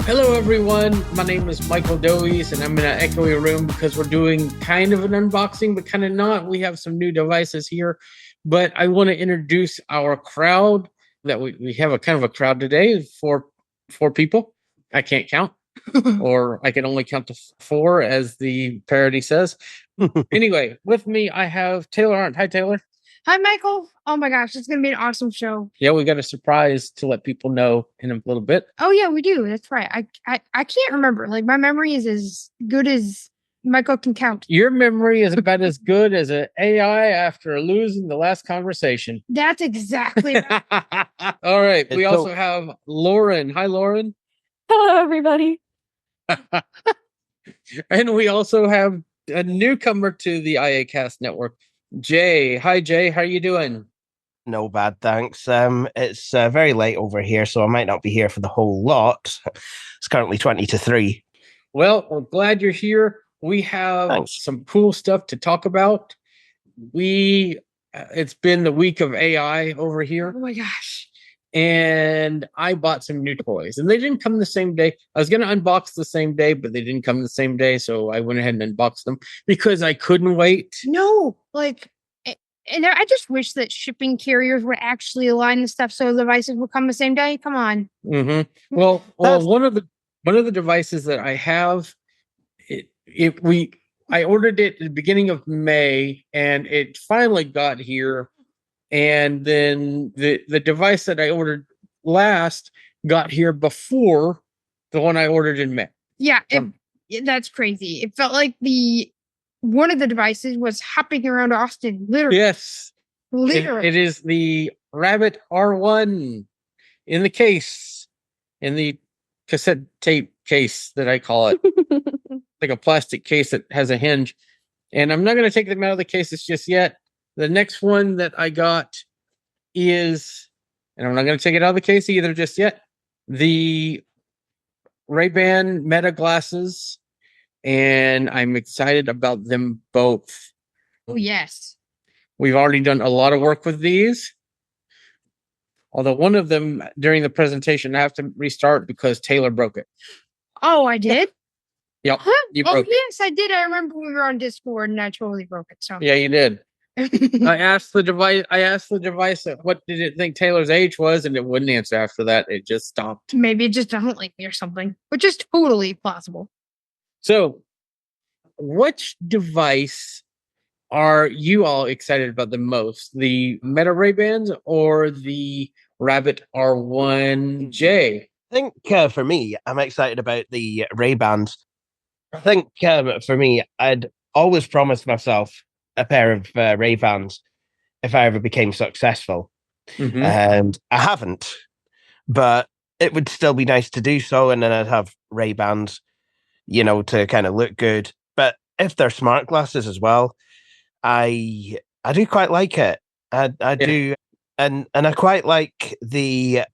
Hello, everyone. My name is Michael Doeys, and I'm in an echoey room because we're doing kind of an unboxing, but kind of not. We have some new devices here, but I want to introduce our crowd. That we have a kind of a crowd today, four people. I can't count, or I can only count to four, as the parody says. Anyway, with me I have Taylor Arndt. Hi, Taylor. Hi, Michael. Oh my gosh, it's going to be an awesome show. Yeah, we got a surprise to let people know in a little bit. Oh yeah, we do. That's right. I can't remember. Like my memory is as good as Michael can count. Your memory is about as good as an AI after losing the last conversation. That's exactly right. All right. We also have Lauren. Hi, Lauren. Hello, everybody. And we also have a newcomer to the iACast network, Jay. Hi, Jay. How are you doing? No bad, thanks. It's very late over here, so I might not be here for the whole lot. It's currently 20 to 3. Well, we're glad you're here. We have some cool stuff to talk about. It's been the week of AI over here. Oh my gosh. And I bought some new toys, and they didn't come the same day. I was going to unbox the same day, but they didn't come the same day. So I went ahead and unboxed them because I couldn't wait. No, and I just wish that shipping carriers would actually align the stuff so the devices would come the same day. Come on. Mm-hmm. Well, one of the devices that I have, I ordered it at the beginning of May, and it finally got here. And then the device that I ordered last got here before the one I ordered in May. Yeah, that's crazy. It felt like one of the devices was hopping around Austin, literally. Yes. Literally. It is the Rabbit R1 in the case, in the cassette tape case that I call it. Like a plastic case that has a hinge. And I'm not going to take them out of the cases just yet. The next one that I got is, and I'm not going to take it out of the case either just yet, the Ray-Ban Meta glasses. And I'm excited about them both. Oh, yes. We've already done a lot of work with these. Although one of them during the presentation, I have to restart because Taylor broke it. Oh, I did? Yep. Huh? You broke it. Yes, I did. I remember we were on Discord and I totally broke it. So yeah, you did. I asked the device what did it think Taylor's age was, and it wouldn't answer after that. It just stopped. Maybe it just doesn't like me or something, which is totally plausible. So, which device are you all excited about the most? The Meta Ray-Bans or the Rabbit R1J? I think for me, I'm excited about the Ray-Bans. I think for me, I'd always promised myself a pair of Ray-Bans if I ever became successful. Mm-hmm. And I haven't, but it would still be nice to do so. And then I'd have Ray-Bans, to kind of look good. But if they're smart glasses as well, I do quite like it. I do. And I quite like the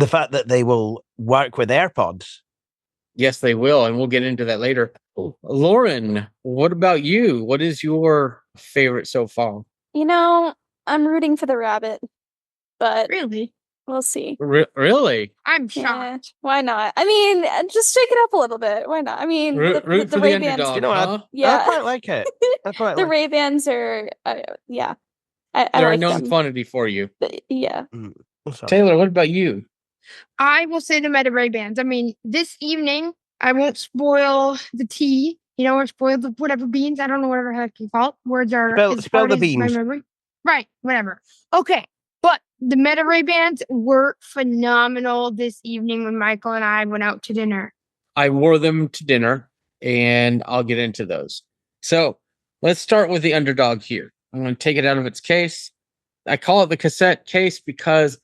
fact that they will work with AirPods. Yes, they will. And we'll get into that later. Lauren, what about you? What is your favorite so far? I'm rooting for the rabbit, but really, we'll see. Really? I'm shocked. Yeah, why not? I mean, just shake it up a little bit. Why not? I mean, root for the underdog. I quite like it. The Ray-Bans are, yeah. I They're like a known them. quantity for you. Yeah. Taylor, what about you? I will say the Meta Ray-Bans. I mean, this evening, I won't spoil the tea, or spoil the whatever beans. I don't know whatever the heck you call it. Words are spell the beans. My memory. Right, whatever. Okay, but the Meta Ray-Bans were phenomenal this evening when Michael and I went out to dinner. I wore them to dinner, and I'll get into those. So let's start with the underdog here. I'm going to take it out of its case. I call it the cassette case because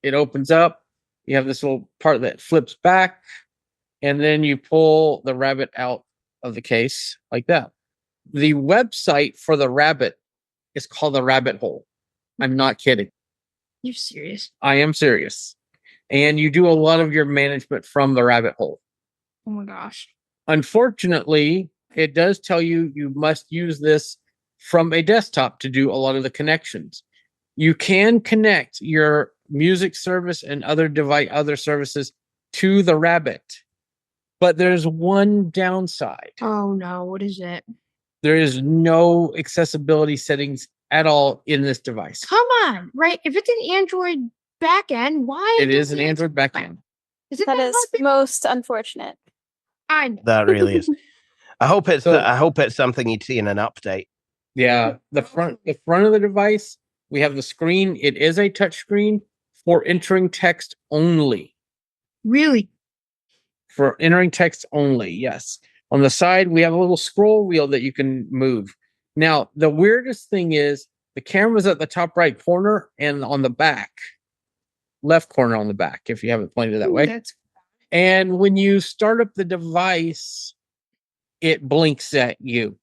it opens up. You have this little part that flips back, and then you pull the rabbit out of the case like that. The website for the rabbit is called the Rabbit Hole. I'm not kidding. You're serious? I am serious. And you do a lot of your management from the Rabbit Hole. Oh my gosh. Unfortunately, it does tell you must use this from a desktop to do a lot of the connections. You can connect your music service and other services to the Rabbit. But there's one downside. Oh no, what is it? There is no accessibility settings at all in this device. Come on, right? If it's an Android backend, why? It is an doesn't Android backend. Isn't That is hard? most unfortunate. I know. That really is. I hope it's So- I hope it's something you'd see in an update. Yeah, the front of the device, we have the screen. It is a touch screen for entering text only. Really? For entering text only, yes. On the side, we have a little scroll wheel that you can move. Now, the weirdest thing is the camera's at the top right corner and on the back, left corner on the back, if you haven't pointed that way. That's And when you start up the device, it blinks at you.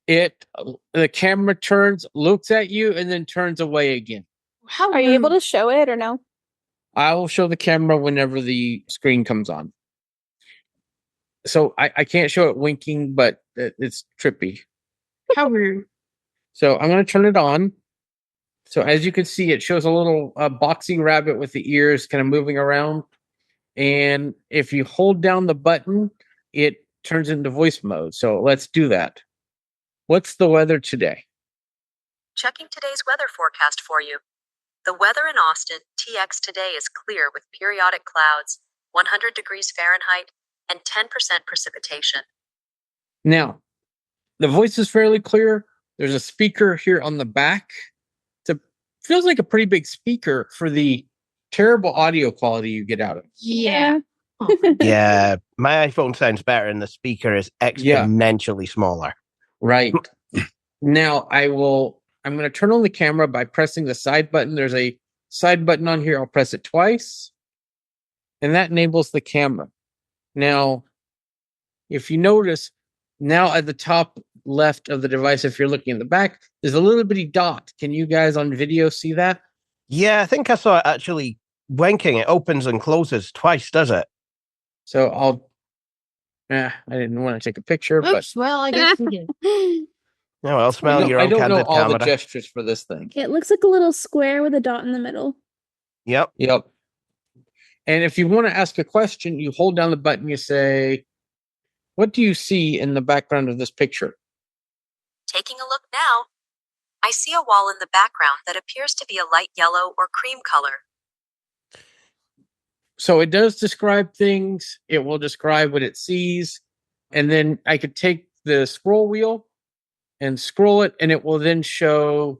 The camera turns, looks at you, and then turns away again. how Are you able rude. to show it or no? I will show the camera whenever the screen comes on. So I can't show it winking, but it's trippy. How rude. So I'm going to turn it on. So as you can see, it shows a little boxy rabbit with the ears kind of moving around. And if you hold down the button, it turns into voice mode. So let's do that. What's the weather today? Checking today's weather forecast for you. The weather in Austin, TX today is clear with periodic clouds, 100 degrees Fahrenheit, and 10% precipitation. Now, the voice is fairly clear. There's a speaker here on the back. Feels like a pretty big speaker for the terrible audio quality you get out of it. Yeah. Oh, Yeah, my iPhone sounds better, and the speaker is exponentially smaller. Right. Now I'm going to turn on the camera by pressing the side button. There's a side button on here. I'll press it twice. And that enables the camera. Now, if you notice, now at the top left of the device, if you're looking in the back, there's a little bitty dot. Can you guys on video see that? Yeah, I think I saw it actually winking. It opens and closes twice, does it? So I didn't want to take a picture, but oops. Well, I guess we did. No, I'll smell your I own don't know candid all camera. the gestures for this thing. It looks like a little square with a dot in the middle. Yep. Yep. And if you want to ask a question, you hold down the button, you say, what do you see in the background of this picture? Taking a look now. I see a wall in the background that appears to be a light yellow or cream color. So it does describe things. It will describe what it sees. And then I could take the scroll wheel and scroll it, and it will then show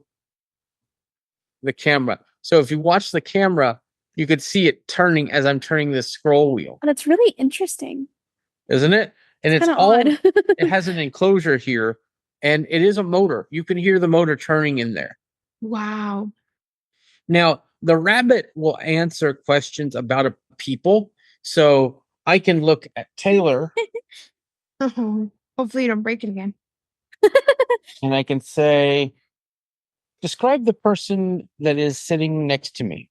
the camera. So if you watch the camera, you could see it turning as I'm turning this scroll wheel, And it's really interesting. isn't it? And it's Kinda all, odd. it has an enclosure here, and it is a motor. You can hear the motor turning in there. Wow. Now, the rabbit will answer questions about a people. So I can look at Taylor Oh, hopefully you don't break it again. and I can say, describe the person that is sitting next to me.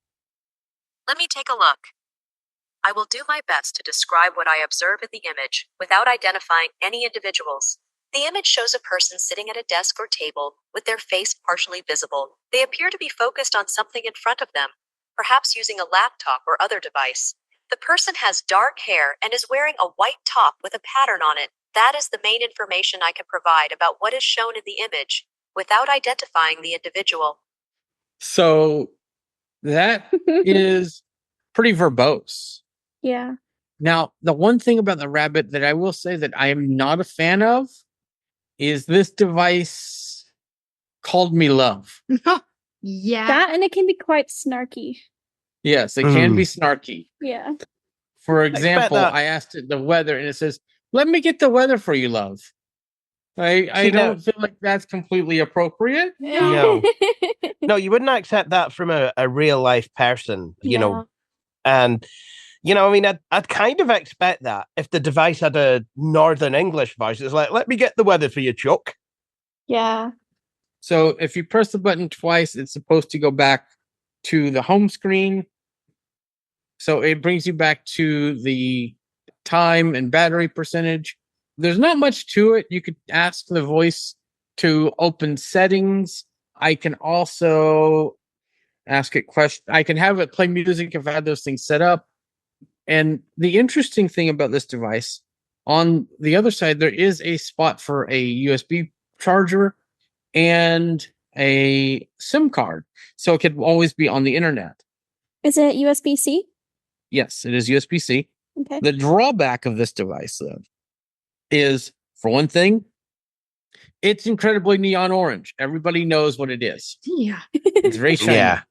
Let me take a look. I will do my best to describe what I observe in the image without identifying any individuals. The image shows a person sitting at a desk or table with their face partially visible. They appear to be focused on something in front of them, perhaps using a laptop or other device. The person has dark hair and is wearing a white top with a pattern on it. That is the main information I can provide about what is shown in the image without identifying the individual. So that is pretty verbose. Yeah. Now, the one thing about the rabbit that I will say that I am not a fan of is this device called me love. Yeah. That and it can be quite snarky. Yes, it can be snarky. Yeah. For expect example, that. I asked it the weather and it says, let me get the weather for you, love. I See, now- don't feel like that's completely appropriate. No. No, you wouldn't accept that from a real life person, you know. And, you know, I mean, I'd kind of expect that if the device had a Northern English voice. It's like, let me get the weather for you, Chuck. Yeah. So if you press the button twice, it's supposed to go back to the home screen. So it brings you back to the time and battery percentage. There's not much to it. You could ask the voice to open settings. I can also ask it questions. I can have it play music if I had those things set up. And the interesting thing about this device, on the other side, there is a spot for a USB charger and a SIM card. So it could always be on the internet. Is it USB-C? Yes, it is USB-C. Okay. The drawback of this device, though, is, for one thing, it's incredibly neon orange. Everybody knows what it is. Yeah. It's very shiny. Yeah.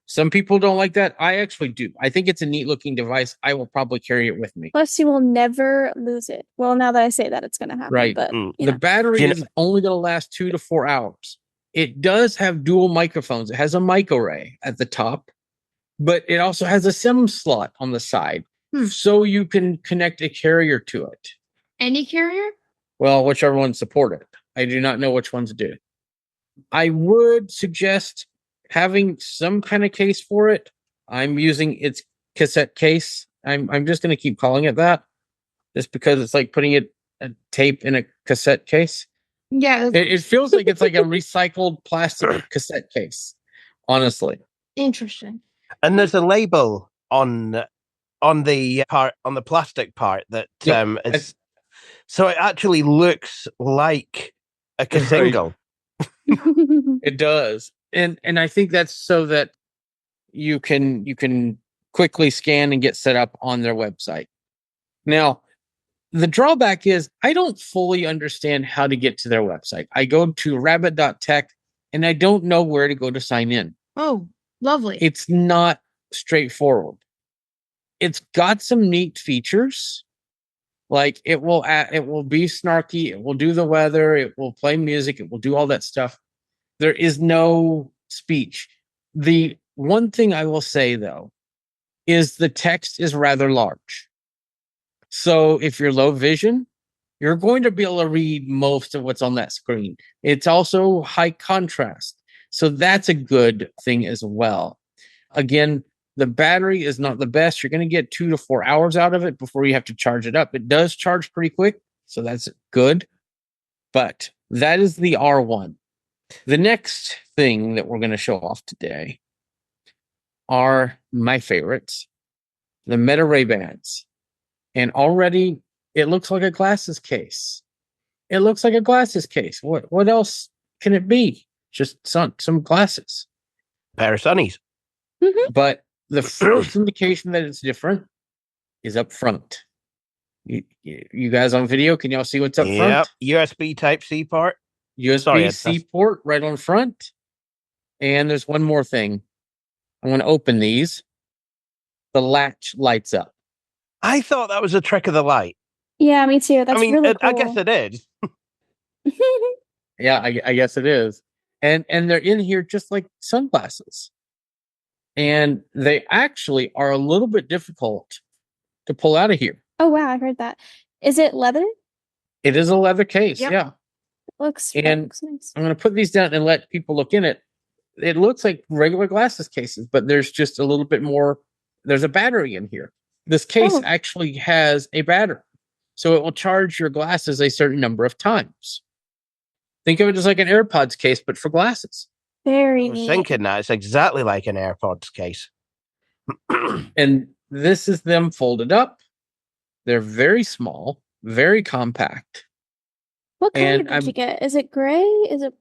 Some people don't like that. I actually do. I think it's a neat looking device. I will probably carry it with me. Plus, you will never lose it. Well, now that I say that, it's going to happen. Right. But Mm. you The know. battery You know- is only going to last 2 to 4 hours. It does have dual microphones. It has a mic array at the top, but it also has a SIM slot on the side. So you can connect a carrier to it. Any carrier? Well, whichever one support it. I do not know which ones do. I would suggest having some kind of case for it. I'm using its cassette case. I'm just going to keep calling it that, just because it's like putting a tape in a cassette case. Yeah. It feels like it's like a recycled plastic cassette case, honestly. Interesting. And there's a label on the part, on the plastic part, that Yeah, it's, so it actually looks like a single. It does. And I think that's so that you can quickly scan and get set up on their website. Now, the drawback is I don't fully understand how to get to their website. I go to rabbit.tech and I don't know where to go to sign in. Oh, lovely. It's not straightforward. It's got some neat features. Like it will be snarky, it will do the weather, it will play music, it will do all that stuff. There is no speech. The one thing I will say though is the text is rather large. So if you're low vision, you're going to be able to read most of what's on that screen. It's also high contrast. So that's a good thing as well. Again, the battery is not the best. You're going to get 2 to 4 hours out of it before you have to charge it up. It does charge pretty quick, so that's good. But that is the R1. The next thing that we're going to show off today are my favorites, the Meta Ray-Bans. And already it looks like a glasses case. It looks like a glasses case. What else can it be? Just some glasses. Pair of sunnies. But the first indication that it's different is up front. You guys on video, can y'all see what's up front? USB Type-C port. USB-C port right on front. And there's one more thing. I'm going to open these. The latch lights up. I thought that was a trick of the light. Yeah, me too. That's really cool. I guess it is. Yeah, I guess it is. And they're in here just like sunglasses. And they actually are a little bit difficult to pull out of here. Oh, wow. I heard that. Is it leather? It is a leather case. Yep. Yeah. Looks nice. I'm going to put these down and let people look in it. It looks like regular glasses cases, but there's just a little bit more. There's a battery in here. This case actually has a battery. So it will charge your glasses a certain number of times. Think of it as like an AirPods case, but for glasses. Very I was neat. thinking that it's exactly like an AirPods case. And this is them folded up. They're very small, very compact. What color and did you get? Is it gray? Is it?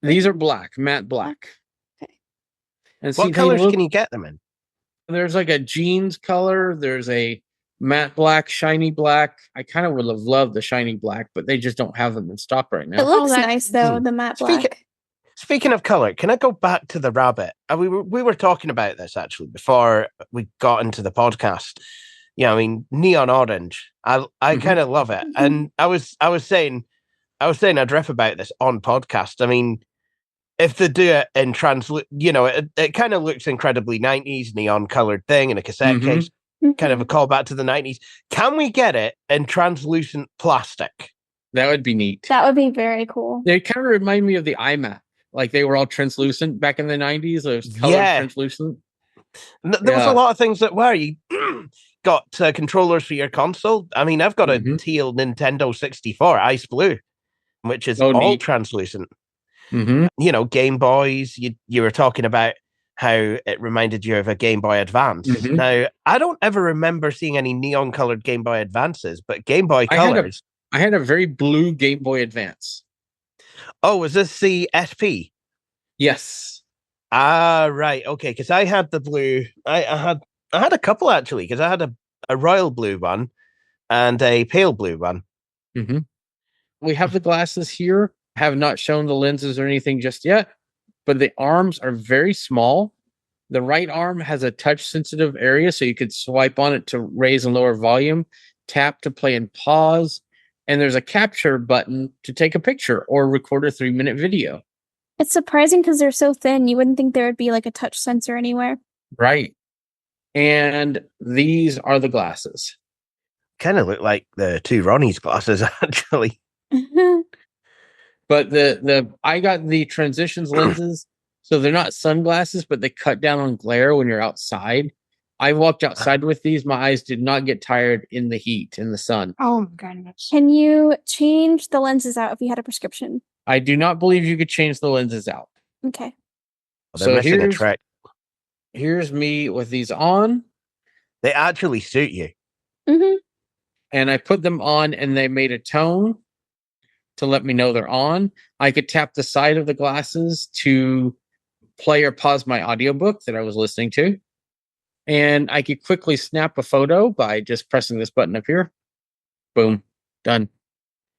These are black, matte black. Okay. And What colors can you get them in? There's like a jeans color. There's a matte black, shiny black. I kind of would have loved the shiny black, but they just don't have them in stock right now. It looks that's- nice though. The matte black. Speaking of color, can I go back to the rabbit? We were talking about this actually before we got into the podcast. Yeah, I mean, neon orange. I kind of love it, and I was saying I'd riff about this on podcast. I mean, if they do it in it kind of looks incredibly 90s neon colored thing in a cassette case, kind of a callback to the 90s. Can we get it in translucent plastic? That would be neat. That would be very cool. They kind of remind me of the iMac. Like they were all translucent back in the 90s. Those colored translucent. There was a lot of things that were. You got controllers for your console. I mean, I've got a teal Nintendo 64, ice blue, which is all neat. translucent. You know, Game Boys. You were talking about how it reminded you of a Game Boy Advance. Mhm. Now, I don't ever remember seeing any neon colored Game Boy Advances, but Game Boy Colors. I had a very blue Game Boy Advance. Oh, was this the SP? Yes. Ah, right. Okay, because I had the blue. I had a couple actually, because I had a royal blue one and a pale blue one. Mm-hmm. We have the glasses here. Have not shown the lenses or anything just yet, but the arms are very small. The right arm has a touch sensitive area, so you could swipe on it to raise and lower volume, tap to play and pause, and there's a capture button to take a picture or record a 3-minute video. It's surprising because they're so thin. You wouldn't think there would be like a touch sensor anywhere. Right. And these are the glasses. Kind of look like the two Ronnie's glasses, actually. But I got the transitions lenses, so they're not sunglasses, but they cut down on glare when you're outside. I walked outside with these. My eyes did not get tired in the heat, in the sun. Oh my goodness. Can you change the lenses out if you had a prescription? I do not believe you could change the lenses out. Okay. They're missing a trick. Here's me with these on. They actually suit you. Mm-hmm. And I put them on and they made a tone to let me know they're on. I could tap the side of the glasses to play or pause my audiobook that I was listening to. And I could quickly snap a photo by just pressing this button up here. Boom. Done.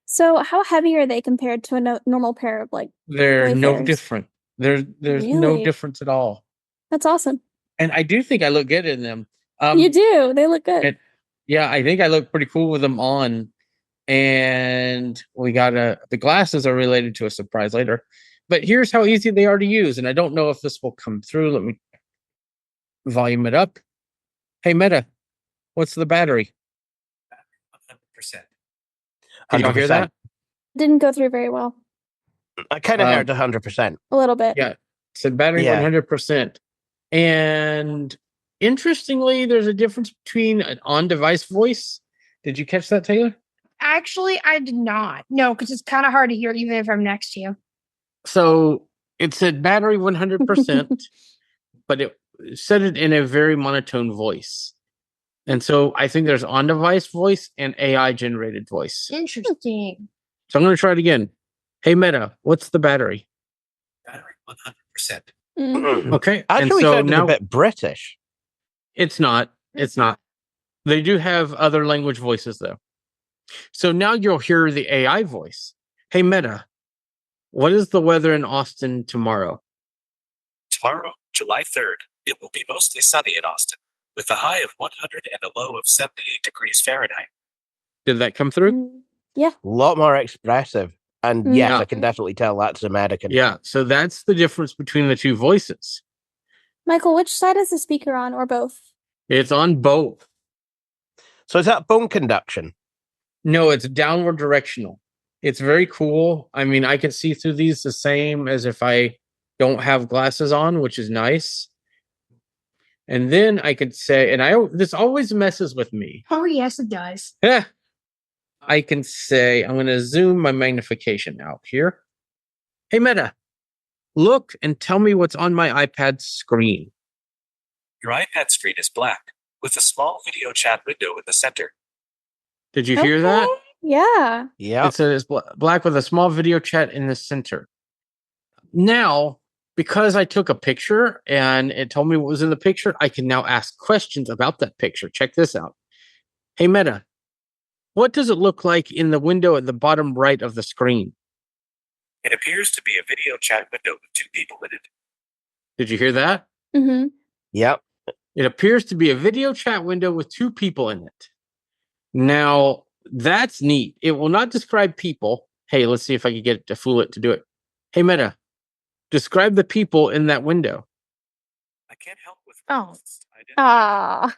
So how heavy are they compared to a normal pair of like They're no Wayfarers? different. There's no Really? difference at all. That's awesome. And I do think I look good in them. You do. They look good. Yeah, I think I look pretty cool with them on. And we got the glasses are related to a surprise later. But here's how easy they are to use. And I don't know if this will come through. Let me volume it up. Hey, Meta, what's the battery? 100%. Did y'all hear that? Didn't go through very well. I kind of heard 100%. A little bit. Yeah. It said battery Yeah. 100%. And interestingly, there's a difference between an on-device voice. Did you catch that, Taylor? Actually, I did not. No, because it's kind of hard to hear even if I'm next to you. So it said battery 100%, but it said it in a very monotone voice. And so I think there's on-device voice and AI-generated voice. Interesting. So I'm going to try it again. Hey, Meta, what's the battery? Battery 100%. Mm. Okay. Actually, and so sounded now a bit British. it's not. It's not. They do have other language voices, though. So now you'll hear the AI voice. Hey, Meta, what is the weather in Austin tomorrow? Tomorrow, July 3rd, it will be mostly sunny in Austin, with a high of 100 and a low of 78 degrees Fahrenheit. Did that come through? Yeah. A lot more expressive. And yes, Yeah. I can definitely tell that's American. Yeah. So that's the difference between the two voices. Michael, which side is the speaker on, or both? It's on both. So is that bone conduction? No, it's downward directional. It's very cool. I mean, I can see through these the same as if I don't have glasses on, which is nice. And then I could say, this always messes with me. Oh, yes, it does. I can say, I'm going to zoom my magnification out here. Hey, Meta, look and tell me what's on my iPad screen. Your iPad screen is black, with a small video chat window in the center. Did you hear that? Yeah. Yeah. It says black with a small video chat in the center. Now, because I took a picture and it told me what was in the picture, I can now ask questions about that picture. Check this out. Hey, Meta, what does it look like in the window at the bottom right of the screen? It appears to be a video chat window with two people in it. Did you hear that? Mm-hmm. Yep. It appears to be a video chat window with two people in it. Now, that's neat. It will not describe people. Hey, let's see if I can get it to fool it to do it. Hey, Meta, describe the people in that window. I can't help with. Oh. Ah.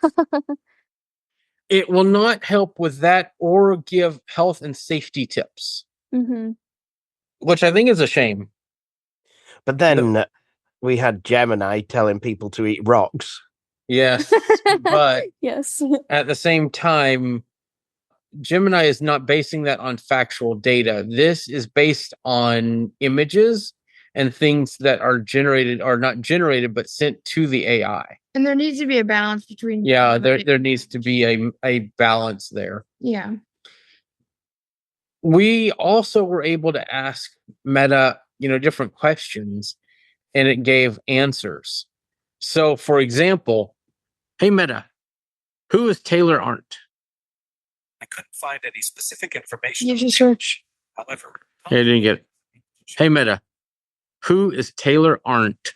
It will not help with that or give health and safety tips, Mm-hmm. which I think is a shame. But then we had Gemini telling people to eat rocks. Yes, but Yes. at the same time, Gemini is not basing that on factual data. This is based on images and things that are generated are not generated but sent to the AI. And there needs to be a balance between. Yeah, there needs to be a balance there. Yeah. We also were able to ask Meta, different questions, and it gave answers. So, for example, hey Meta, who is Taylor Arndt? I couldn't find any specific information. You should search. However, I didn't get it. Hey Meta, who is Taylor Arndt?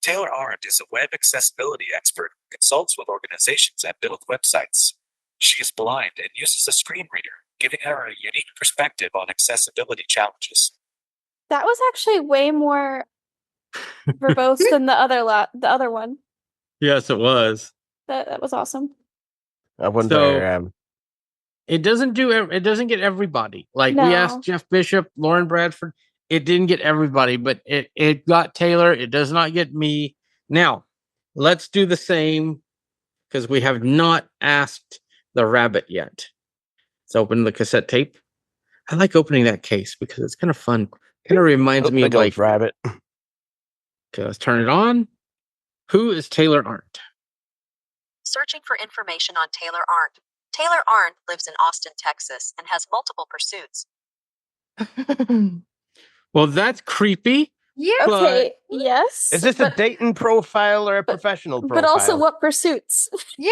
Taylor Arndt is a web accessibility expert who consults with organizations and builds websites. She is blind and uses a screen reader, giving her a unique perspective on accessibility challenges. That was actually way more verbose than the other one. Yes, it was. That was awesome. I wonder. So, it doesn't get everybody. Like we asked Jeff Bishop, Lauren Bradford. It didn't get everybody, but it got Taylor. It does not get me. Now, let's do the same because we have not asked the rabbit yet. Let's open the cassette tape. I like opening that case because it's kind of fun. Kind of reminds me of like rabbit. Okay, let's turn it on. Who is Taylor Arndt? Searching for information on Taylor Arndt. Taylor Arndt lives in Austin, Texas, and has multiple pursuits. Well, that's creepy. Yeah. Okay. Yes. Is this a dating profile or a professional profile? But also, what pursuits? Yeah.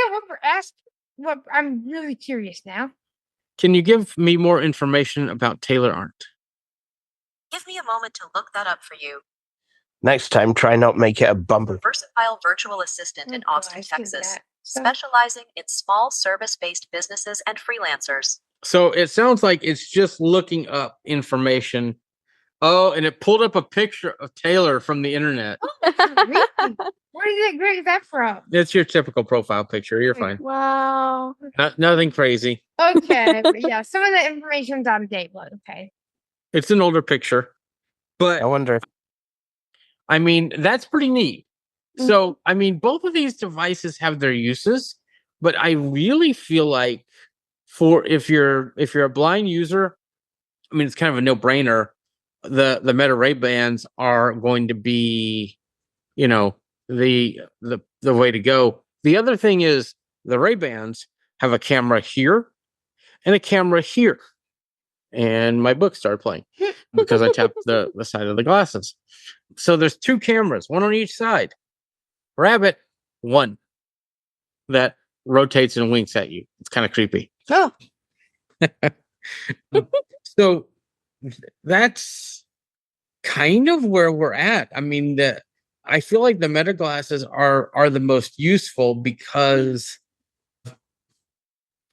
What I'm really curious now. Can you give me more information about Taylor Arndt? Give me a moment to look that up for you. Next time, try not make it a bumper. Versatile virtual assistant in Austin, Texas, specializing in small service-based businesses and freelancers. So it sounds like it's just looking up information. Oh, and it pulled up a picture of Taylor from the internet. Where is that from? It's your typical profile picture. You're fine. Wow. Nothing crazy. Okay. But yeah, some of the information's out of date, but okay. It's an older picture. But I wonder if I mean, that's pretty neat. So, I mean, both of these devices have their uses, but I really feel like if you're a blind user, I mean, it's kind of a no-brainer. The Meta Ray-Bans are going to be, the way to go. The other thing is the Ray-Bans have a camera here and a camera here. And my book started playing because I tapped the side of the glasses. So there's two cameras, one on each side. Rabbit, one that rotates and winks at you. It's kind of creepy. Oh. So that's kind of where we're at. I mean, I feel like the Meta glasses are the most useful because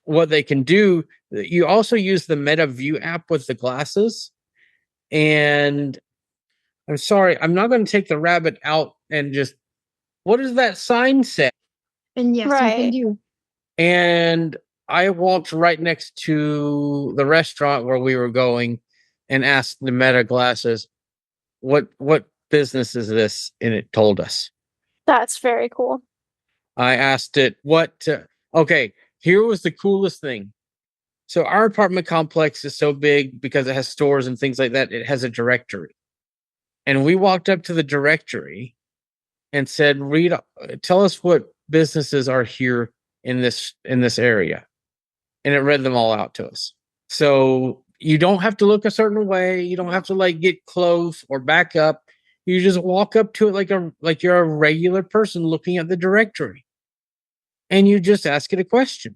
what they can do. You also use the Meta View app with the glasses. And I'm sorry, I'm not going to take the rabbit out and just, what does that sign say? And yes, you can do. And I walked right next to the restaurant where we were going and asked the Meta glasses, what business is this? And it told us. That's very cool. I asked it, okay, here was the coolest thing. So our apartment complex is so big because it has stores and things like that. It has a directory. And we walked up to the directory and said, tell us what businesses are here in this area. And it read them all out to us. So you don't have to look a certain way. You don't have to get close or back up. You just walk up to it like you're a regular person looking at the directory. And you just ask it a question.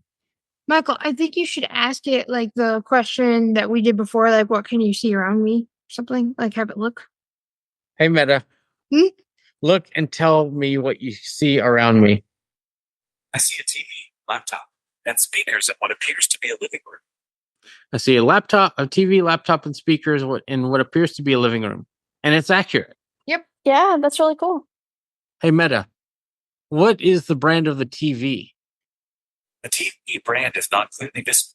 Michael, I think you should ask it the question that we did before, what can you see around me? Something have it look. Hey, Meta. Look and tell me what you see around me. I see a TV, laptop, and speakers in what appears to be a living room. I see a TV, laptop, and speakers in what appears to be a living room. And it's accurate. Yep. Yeah, that's really cool. Hey, Meta. What is the brand of the TV? The TV brand is not clearly visible.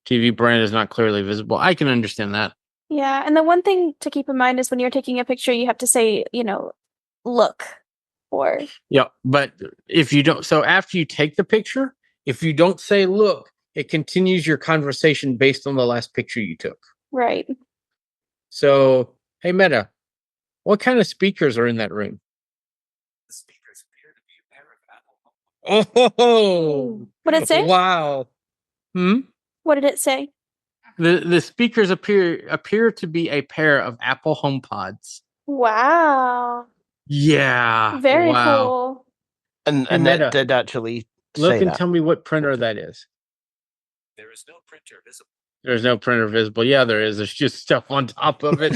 TV brand is not clearly visible. I can understand that. Yeah, and the one thing to keep in mind is when you're taking a picture, you have to say, look, or... Yeah, but if you don't... So after you take the picture, if you don't say look, it continues your conversation based on the last picture you took. Right. So, hey, Meta, What kind of speakers are in that room? The speakers appear to be a pair of Apple HomePod. Oh, What did it say? wow. What did it say? The speakers appear to be a pair of Apple HomePods. Wow. Yeah. Very wow. cool. And Meta, it did actually Look say and that. tell me what printer that is. There is no printer visible. There's no printer visible. Yeah, there is. There's just stuff on top of it.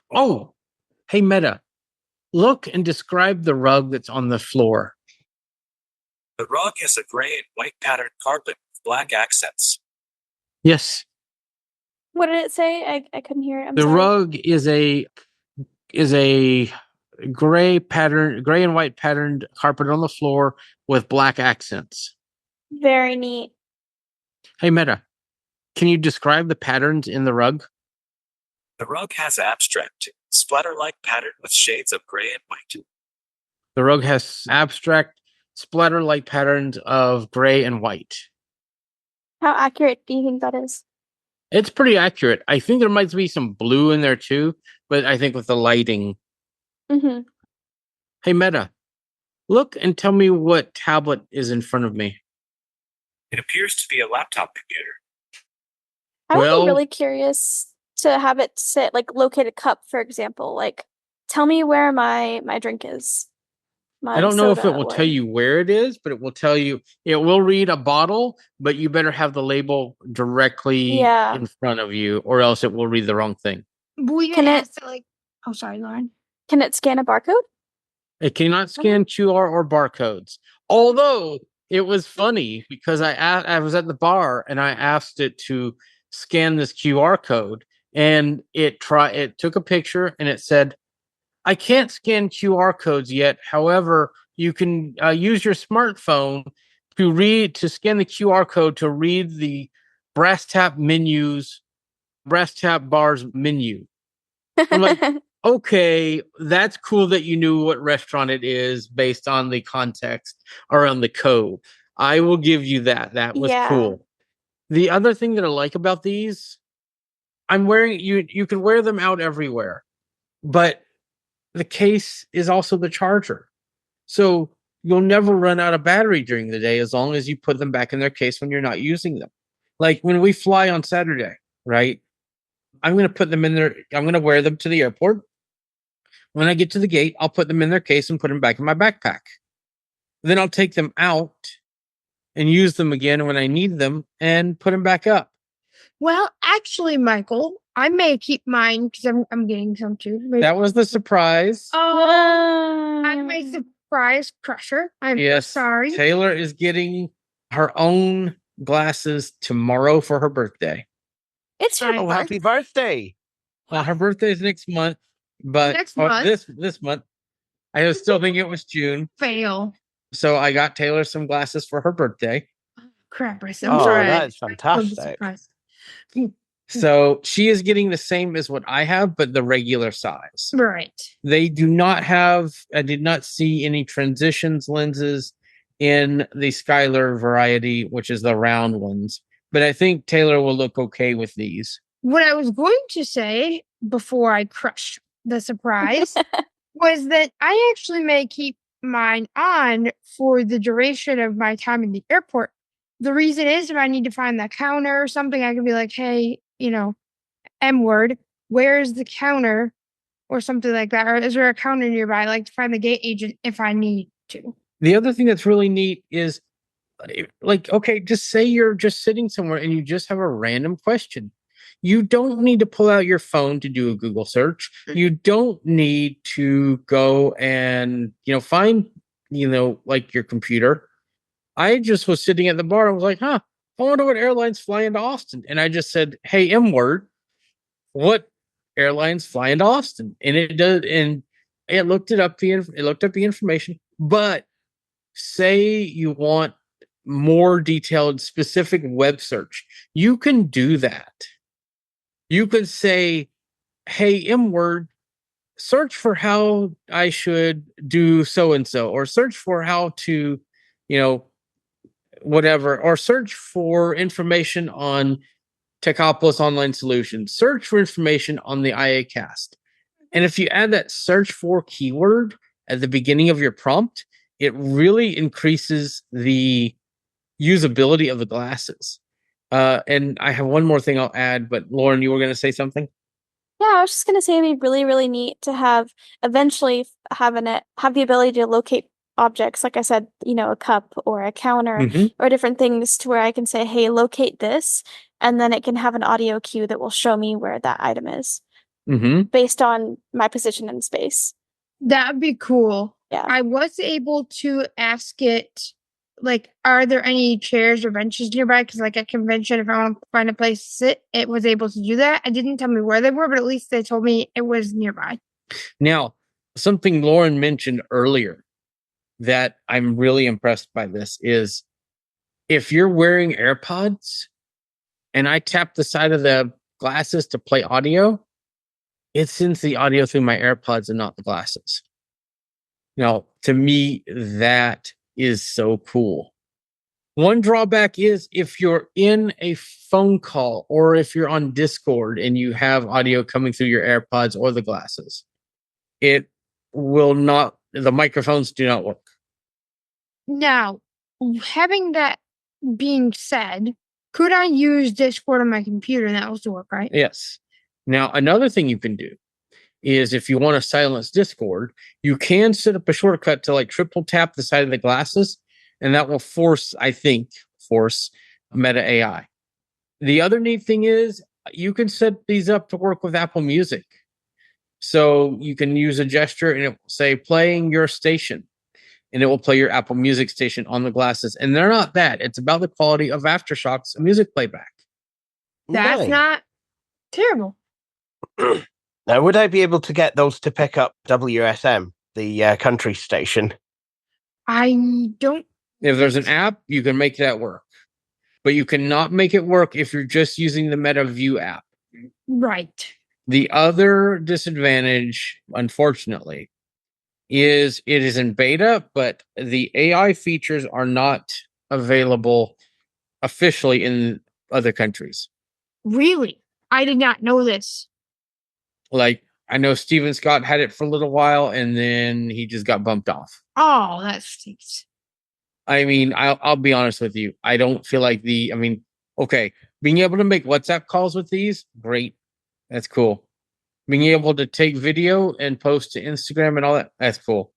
Oh, hey, Meta, look and describe the rug that's on the floor. The rug is a gray and white patterned carpet with black accents. Yes, What did it say? I couldn't hear it. I'm the sorry. rug is a gray and white patterned carpet on the floor with black accents. Very neat. Hey, Meta, can you describe the patterns in the rug? The rug has abstract, splatter-like pattern with shades of gray and white. The rug has abstract, splatter-like patterns of gray and white. How accurate do you think that is? It's pretty accurate. I think there might be some blue in there too, but I think with the lighting. Mm-hmm. Hey, Meta, look and tell me what tablet is in front of me. It appears to be a laptop computer. I would Well- be really curious to have it sit, like locate a cup, for example. Like, tell me where my drink is. I don't know if it soda will or- tell you where it is, but it will tell you, it will read a bottle, but you better have the label directly Yeah. in front of you, or else it will read the wrong thing. We Can can it- ask to like. Oh, sorry, Lauren. Can it scan a barcode? It cannot scan QR or barcodes. Although it was funny because I was at the bar and I asked it to scan this QR code, and it took a picture and it said, "I can't scan QR codes yet. However, you can use your smartphone to scan the QR code to read the brass tap bars menu." I'm like, okay, that's cool that you knew what restaurant it is based on the context around the code. I will give you that. That was Yeah. cool. The other thing that I like about these, I'm wearing you can wear them out everywhere, but the case is also the charger. So you'll never run out of battery during the day as long as you put them back in their case when you're not using them. Like when we fly on Saturday, right? I'm going to put them in there. I'm going to wear them to the airport. When I get to the gate, I'll put them in their case and put them back in my backpack. Then I'll take them out and use them again when I need them and put them back up. Well, actually, Michael, I may keep mine because I'm getting some too. Maybe- That was the surprise. Oh, I'm my surprise crusher. I'm Yes. sorry. Taylor is getting her own glasses tomorrow for her birthday. It's her Oh, Oh, happy birthday! Well, her birthday is next month, but Next or month? this month. I still think it was June. Fail. So I got Taylor some glasses for her birthday. Crap, I'm Oh, sorry. that's I'm fantastic. surprised. So she is getting the same as what I have, but the regular size. Right. They do not have, I did not see any transitions lenses in the Skylar variety, which is the round ones. But I think Taylor will look okay with these. What I was going to say before I crushed the surprise was that I actually may keep mine on for the duration of my time in the airport. The reason is if I need to find the counter or something, I can be like, hey, M word, where's the counter or something like that? Or is there a counter nearby? I like to find the gate agent if I need to. The other thing that's really neat is like, okay, just say you're just sitting somewhere and you just have a random question. You don't need to pull out your phone to do a Google search. You don't need to go and, find, like your computer. I just was sitting at the bar and was like, I wonder what airlines fly into Austin. And I just said, hey, M word, what airlines fly into Austin? And it does, and it looked up the information. But say you want more detailed, specific web search, you can do that. You could say, hey, M word, search for how I should do so and so, or search for how to, whatever, or search for information on Techopolis Online Solutions, search for information on the iACast. And if you add that search for keyword at the beginning of your prompt, it really increases the usability of the glasses. And I have one more thing I'll add, but Lauren, you were going to say something? Yeah, I was just gonna say it'd be really, really neat to have eventually have the ability to locate objects, like I said, a cup or a counter Mhm. or different things to where I can say, hey, locate this, and then it can have an audio cue that will show me where that item is Mhm. based on my position in space. That'd be cool. Yeah. I was able to ask it, like, are there any chairs or benches nearby? Because, like, at convention, if I want to find a place to sit, it was able to do that. It didn't tell me where they were, but at least they told me it was nearby. Now, something Lauren mentioned earlier that I'm really impressed by this is if you're wearing AirPods and I tap the side of the glasses to play audio, it sends the audio through my AirPods and not the glasses. Now, to me, that is so cool. One drawback is if you're in a phone call or if you're on Discord and you have audio coming through your AirPods or the glasses, it will not, the microphones do not work. Now, having that being said, could I use Discord on my computer and that will still work, right? Yes. Now, another thing you can do is if you want to silence Discord, you can set up a shortcut to like triple tap the side of the glasses, and that will force Meta AI. The other neat thing is you can set these up to work with Apple Music. So you can use a gesture and it will say playing your station, and it will play your Apple Music station on the glasses. And they're not that. It's about the quality of Aftershocks music playback. That's Nice. not terrible. Now, would I be able to get those to pick up WSM, the country station? I don't. If there's an app, you can make that work. But you cannot make it work if you're just using the Meta View app. Right. The other disadvantage, unfortunately, is it is in beta, but the AI features are not available officially in other countries. Really? I did not know this. Like, I know Steven Scott had it for a little while and then he just got bumped off. Oh, that stinks. I mean, I'll be honest with you. I don't feel like okay, being able to make WhatsApp calls with these, great. That's cool. Being able to take video and post to Instagram and all that, that's cool.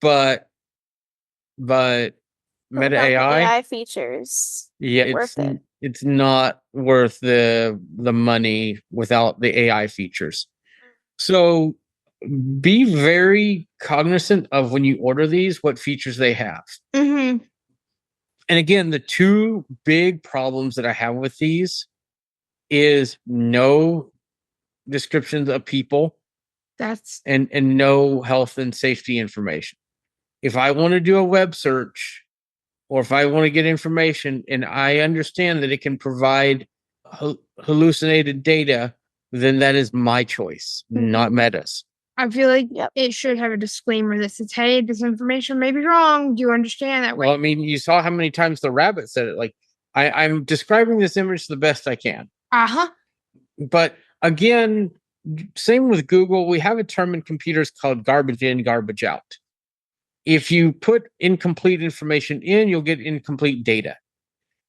But Meta Without the AI, AI features, yeah, worth it. It's not worth the money without the AI features. So be very cognizant of when you order these, what features they have. Mm-hmm. And again, the two big problems that I have with these is no descriptions of people That's and no health and safety information. If I want to do a web search or if I want to get information and I understand that it can provide hallucinated data, then that is my choice, not Meta's. I feel like Yep. it should have a disclaimer that says, hey, this information may be wrong. Do you understand that? Well, I mean, you saw how many times the rabbit said it. Like, I'm describing this image the best I can. Uh-huh. But again, same with Google. We have a term in computers called garbage in, garbage out. If you put incomplete information in, you'll get incomplete data.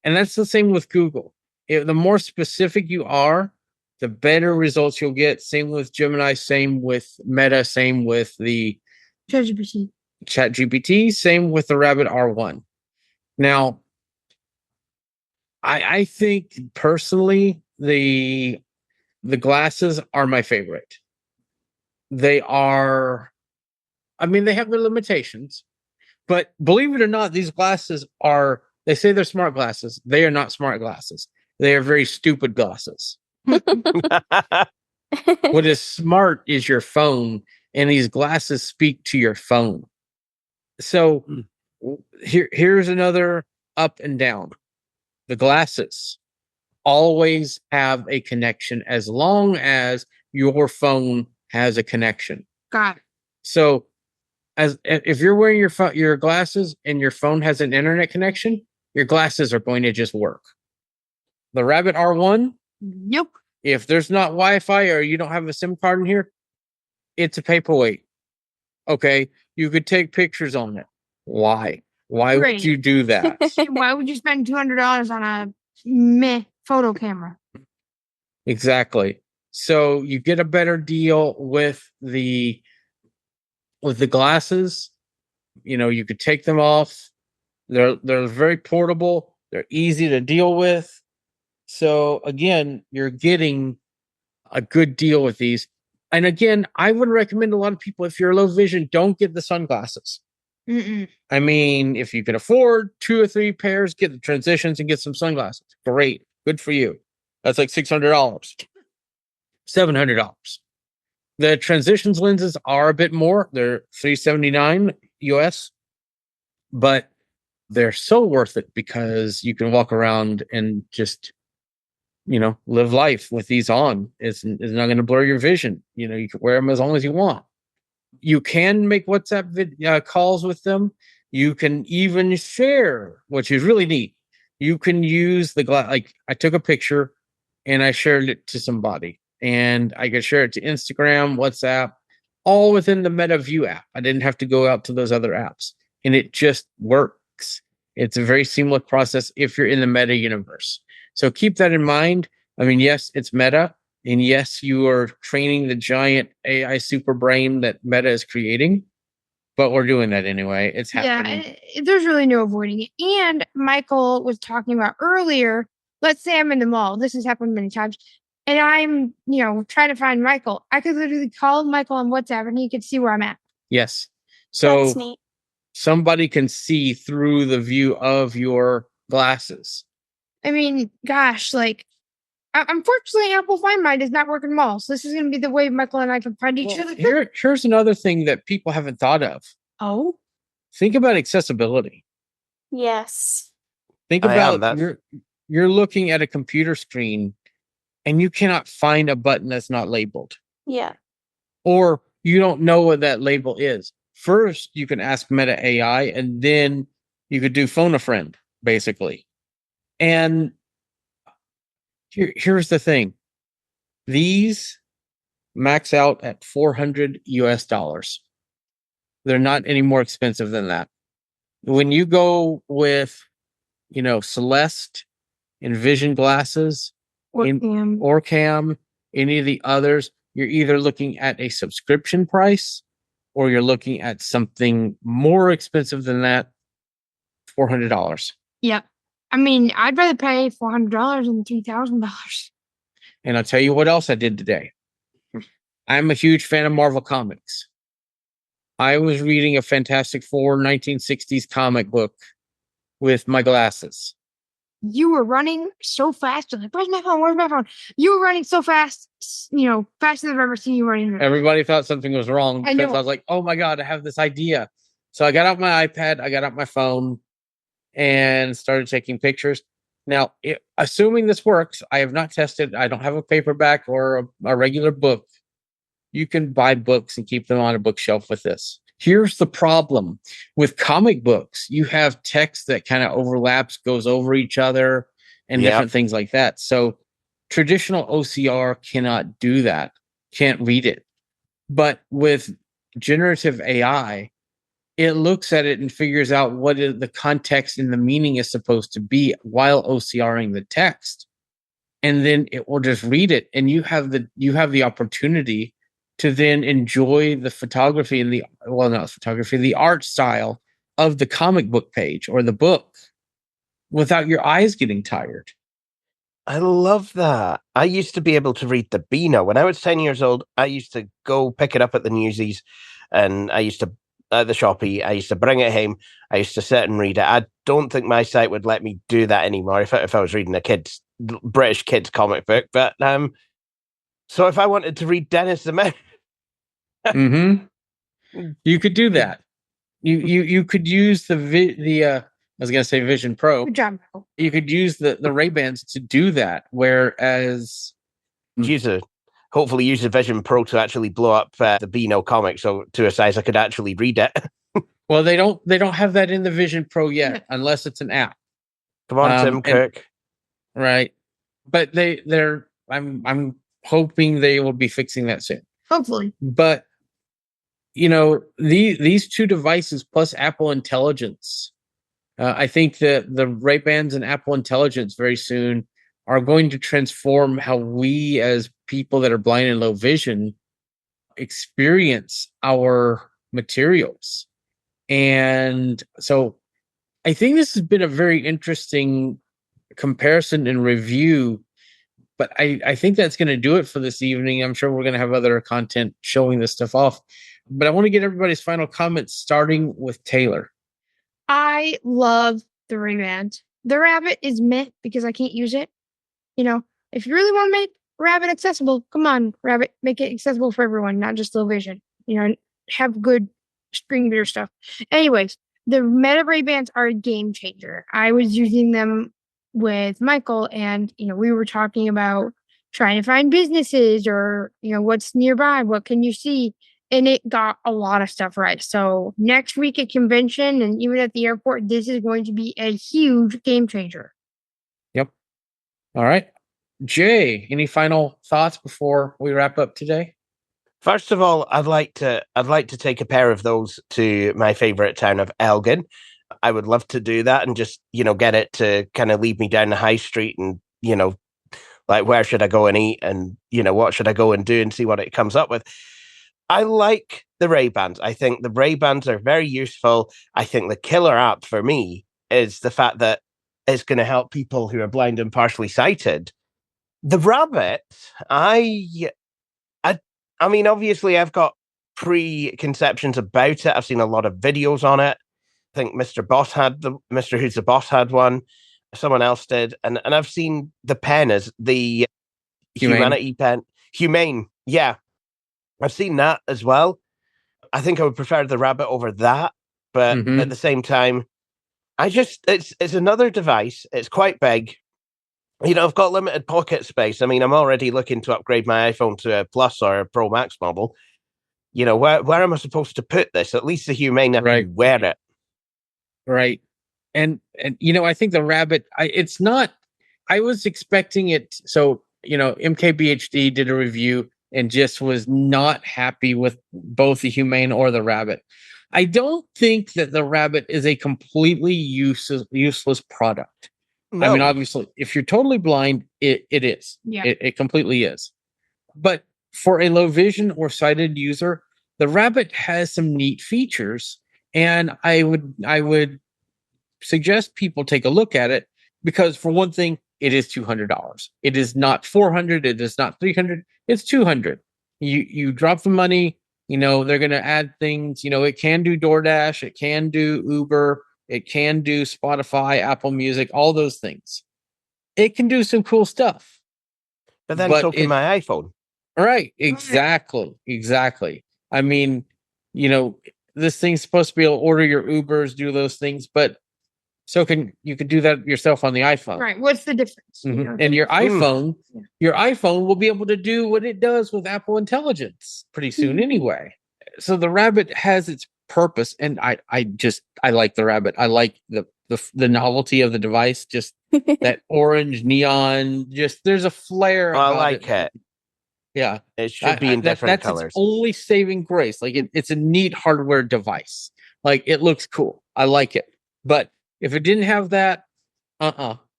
And that's the same with Google. The more specific you are, the better results you'll get. Same with Gemini, same with Meta, same with the ChatGPT, same with the Rabbit R1. Now, I think personally, the glasses are my favorite. They are, I mean, they have their limitations, but believe it or not, these glasses they say they're smart glasses. They are not smart glasses. They are very stupid glasses. What is smart is your phone, and these glasses speak to your phone. So here's another up and down. The glasses always have a connection as long as your phone has a connection. Got it. So if you're wearing your glasses and your phone has an internet connection, your glasses are going to just work. The Rabbit R1, Nope. if there's not Wi-Fi or you don't have a SIM card in here, it's a paperweight. Okay, you could take pictures on it. Why? Why would Great. you do that? Why would you spend $200 on a meh photo camera? Exactly. So you get a better deal with the glasses. You could take them off. They're very portable. They're easy to deal with. So again, you're getting a good deal with these. And again, I would recommend a lot of people, if you're low vision, don't get the sunglasses. Mm-mm. I mean, if you can afford 2 or 3 pairs, get the transitions and get some sunglasses. Great. Good for you. That's like $600, $700. The transitions lenses are a bit more. They're $379 US, but they're so worth it because you can walk around and just, live life with these on. It's not going to blur your vision. You can wear them as long as you want. You can make WhatsApp calls with them. You can even share, which is really neat. You can use the glass. Like, I took a picture and I shared it to somebody, and I could share it to Instagram, WhatsApp, all within the Meta View app. I didn't have to go out to those other apps, and it just works. It's a very seamless process if you're in the Meta universe. So keep that in mind. I mean, yes, it's Meta. And yes, you are training the giant AI super brain that Meta is creating, but we're doing that anyway. It's happening. Yeah, there's really no avoiding it. And Michael was talking about earlier, let's say I'm in the mall. This has happened many times. And I'm, trying to find Michael. I could literally call Michael on WhatsApp and he could see where I'm at. Yes. So That's neat. somebody can see through the view of your glasses. I mean, gosh, unfortunately, Apple Find My does not work in malls. This is going to be the way Michael and I can find each other. Here's another thing that people haven't thought of. Oh? Think about accessibility. Yes. Think about you're looking at a computer screen and you cannot find a button that's not labeled. Yeah. Or you don't know what that label is. First, you can ask Meta AI, and then you could do phone a friend, basically. And here's the thing. These max out at $400 US. They're not any more expensive than that. When you go with, Celeste and Vision glasses, Orcam, any of the others, you're either looking at a subscription price or you're looking at something more expensive than that, $400. Yep. I mean, I'd rather pay $400 than $3,000. And I'll tell you what else I did today. I'm a huge fan of Marvel Comics. I was reading a Fantastic Four 1960s comic book with my glasses. You were running so fast. You're like, where's my phone? Where's my phone? You were running so fast, faster than I've ever seen you running. Everybody thought something was wrong I because know. I was like, oh my God, I have this idea. So I got out my iPad, I got out my phone, and started taking pictures. Now, assuming this works, I have not tested. I don't have a paperback or a regular book. You can buy books and keep them on a bookshelf with this. Here's the problem. With comic books, you have text that kind of overlaps, goes over each other, and different things like that. So traditional OCR cannot do that, can't read it. But with generative AI, it looks at it and figures out what the context and the meaning is supposed to be while OCRing the text. And then it will just read it. And you have the opportunity to then enjoy the photography and the art style of the comic book page or the book without your eyes getting tired. I love that. I used to be able to read the Beano. When I was 10 years old, I used to go pick it up at the Newsies, and I used to, at the shoppy, I used to bring it home. I used to sit and read it. I don't think my site would let me do that anymore if I was reading a British kids comic book. But so if I wanted to read Dennis the Menace, you could do that. You could use the I was gonna say Vision Pro. Good job. You could use the Ray-Bans to do that. Whereas hopefully use the Vision Pro to actually blow up the Beano comic, so to a size I could actually read it. Well, they don't have that in the Vision Pro yet, unless it's an app. Come on, Tim Cook. Right, but they're. I'm hoping they will be fixing that soon. Hopefully. But these two devices plus Apple Intelligence, I think that the Ray-Bans and Apple Intelligence very soon are going to transform how we as people that are blind and low vision experience our materials. And so I think this has been a very interesting comparison and review, but I think that's going to do it for this evening. I'm sure we're going to have other content showing this stuff off, but I want to get everybody's final comments, starting with Taylor. I love the Ray-Bans. The Rabbit is meant because I can't use it. If you really want to make Rabbit accessible, come on, Rabbit, make it accessible for everyone, not just low vision. Have good screen reader stuff. Anyways, the Meta Ray-Bans are a game changer. I was using them with Michael, and we were talking about trying to find businesses or what's nearby, what can you see, and it got a lot of stuff right. So next week at convention and even at the airport, this is going to be a huge game changer. Yep. All right, Jay, any final thoughts before we wrap up today? First of all, I'd like to take a pair of those to my favorite town of Elgin. I would love to do that and just, get it to kind of lead me down the high street and, like, where should I go and eat and, what should I go and do and see what it comes up with. I like the Ray-Bans. I think the Ray-Bans are very useful. I think the killer app for me is the fact that it's going to help people who are blind and partially sighted. The Rabbit, I mean, obviously I've got preconceptions about it. I've seen a lot of videos on it. I think Mr. Who's the Boss had one. Someone else did. And I've seen the pen as the Humanity pen. Humane. Yeah. I've seen that as well. I think I would prefer the Rabbit over that. But at the same time, it's another device. It's quite big. I've got limited pocket space. I mean, I'm already looking to upgrade my iPhone to a Plus or a Pro Max model. Where am I supposed to put this? At least the Humane have to wear it. Right. And I think the Rabbit, I was expecting it. So, MKBHD did a review and just was not happy with both the Humane or the Rabbit. I don't think that the Rabbit is a completely useless product. No. I mean, obviously, if you're totally blind, it is. Yeah. It completely is. But for a low vision or sighted user, the Rabbit has some neat features, and I would suggest people take a look at it because, for one thing, it is $200. It is not $400. It is not $300. It's $200. You drop the money. They're going to add things. It can do DoorDash. It can do Uber. It can do Spotify, Apple Music, all those things. It can do some cool stuff. But then so can my iPhone. Right. Exactly. I mean, this thing's supposed to be able to order your Ubers, do those things, but you can do that yourself on the iPhone. Right. What's the difference? And your iPhone will be able to do what it does with Apple Intelligence pretty soon anyway. So the Rabbit has its purpose, and I like the Rabbit. I like the novelty of the device, just that orange neon, just there's a flare. I like it. Yeah, it should be in different colors. Its only saving grace. Like it's a neat hardware device. Like it looks cool. I like it. But if it didn't have that,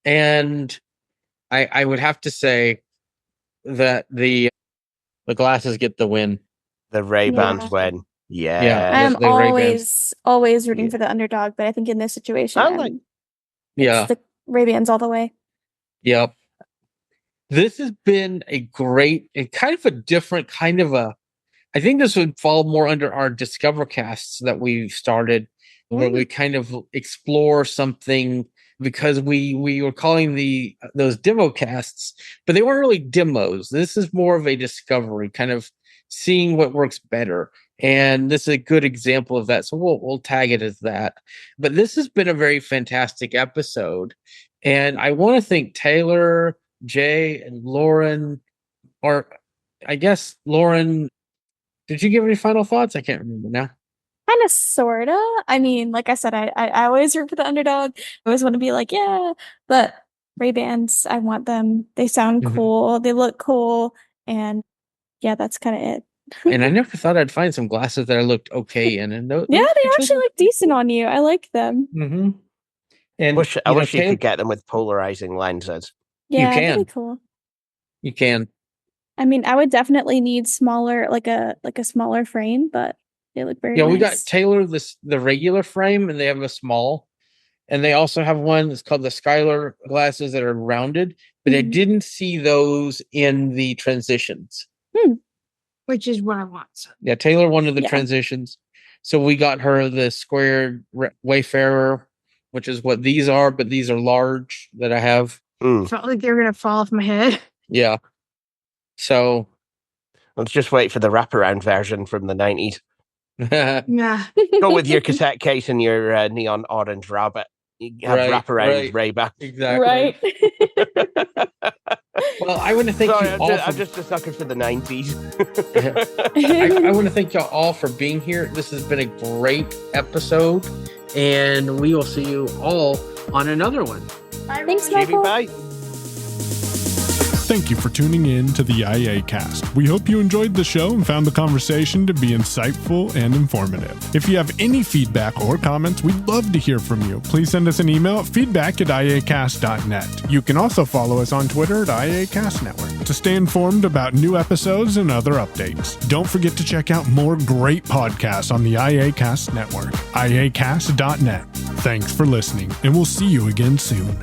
and I would have to say that the glasses get the win. The Ray-Bans win. Yeah. I'm always rooting for the underdog, but I think in this situation, it's the Ray-Bans all the way. Yep. This has been a great and kind of a different kind of I think this would fall more under our DiscoverCasts that we've started, where we kind of explore something, because we were calling those demo casts, but they weren't really demos. This is more of a discovery, kind of seeing what works better. And this is a good example of that. So we'll tag it as that. But this has been a very fantastic episode. And I want to thank Taylor, Jay, and Lauren, or I guess Lauren, did you give any final thoughts? I can't remember now. Kind of, sorta. I mean, like I said, I always root for the underdog. I always want to be like, yeah, but Ray-Bans, I want them. They sound cool. They look cool. And yeah, that's kind of it. And I never thought I'd find some glasses that I looked okay in. And Yeah, they actually look decent on you. I like them. Mm-hmm. And I wish you could get them with polarizing lenses. Yeah, can. that'd be cool. You can. I mean, I would definitely need smaller, like a smaller frame, but they look very nice. We got Taylor the regular frame, and they have a small. And they also have one that's called the Skylar glasses that are rounded, but I didn't see those in the transitions. Which is what I want. So. Yeah, Taylor wanted the transitions. So we got her the square Wayfarer, which is what these are, but these are large that I have. Felt like they were going to fall off my head. Yeah. So let's just wait for the wraparound version from the 90s. Yeah. Go with your cassette case and your neon orange rabbit. You have wraparound Ray-Ban. Exactly. Right. Well, I want to thank you all. I'm just a sucker for the 90s. I want to thank y'all all for being here. This has been a great episode, and we will see you all on another one. Thanks, Michael. Bye. Thank you for tuning in to the iACast. We hope you enjoyed the show and found the conversation to be insightful and informative. If you have any feedback or comments, we'd love to hear from you. Please send us an email at feedback@iacast.net. You can also follow us on Twitter at iACast Network to stay informed about new episodes and other updates. Don't forget to check out more great podcasts on the iACast Network, iacast.net. Thanks for listening, and we'll see you again soon.